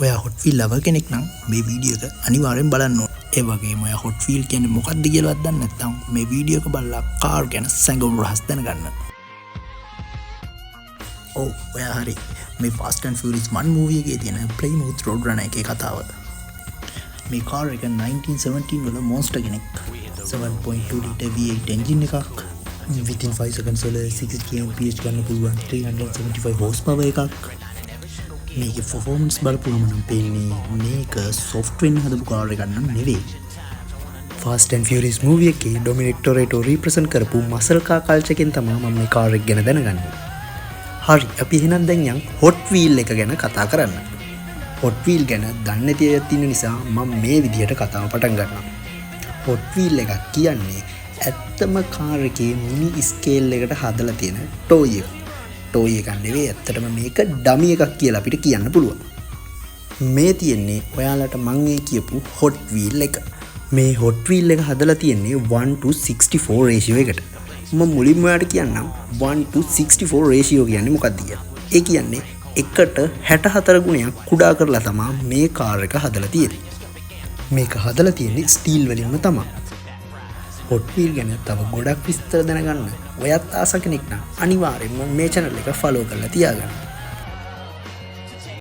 ඔයා hot wheel lover කෙනෙක් නම් මේ වීඩියෝ එක අනිවාර්යෙන් බලන්න ඕන. ඒ වගේම ඔයා හොට් වීල් කියන්නේ මොකක්ද කියලාවත් දන්නේ නැත්නම් මේ වීඩියෝ එක බලලා කාර් ගැන සැඟවුණු රහස් දැනගන්න. ඔව් ඔයා හරි. මේ Fast and Furious 1 movie එකේ තියෙන Plymouth Roadrunner එකේ කතාව. මේ කාර් එක 1917 වල monster කෙනෙක් 7.2 liter V8 engine එකක් within 5 seconds වල 60 kmph ගන්න පුළුවන් 375 horsepower එකක්. මේකේ performance බලපුවම නම් පේන්නේ මේක software හදපු කාර් එකක් නම් නෙවෙයි. Fast and Furious movie එකේ Dominic Toretto represent කරපු muscle car culture එකෙන් තමයි මම මේ කාර් එක ගැන දැනගන්නේ. හරි අපි එහෙනම් දැන් යන් hot wheel එක ගැන කතා කරන්න. hot wheel ගැන දන්නේ නැති අය ඉන්න නිසා මම මේ විදිහට කතාව පටන් ගන්නවා. hot wheel එකක් කියන්නේ ඇත්තම කාර් එකේ මිනි ස්කේල් එකට හදලා තියෙන toy එක. toy එකක් නෙවෙයි ඇත්තටම මේක ඩමි එකක් කියලා අපිට කියන්න පුළුවන්. මේ තියෙන්නේ ඔයාලට මම මේ කියපු hot wheel එක. මේ hot wheel එක හදලා තියෙන්නේ 1:64 ratio එකට. මම මුලින්ම ඔයාලට කියන්නම් 1:64 ratio කියන්නේ මොකක්ද කියලා. ඒ කියන්නේ 1:64 ගුණයක් කුඩා කරලා තමයි මේ කාර් එක හදලා තියෙන්නේ. මේක හදලා තියෙන්නේ ස්ටීල් වලින්ම තමයි. hot wheel ගැන තව ගොඩක් විස්තර දැනගන්න ඔයත් ආස කෙනෙක් නම් අනිවාර්යෙන්ම මේ channel එක follow කරලා තියාගන්න.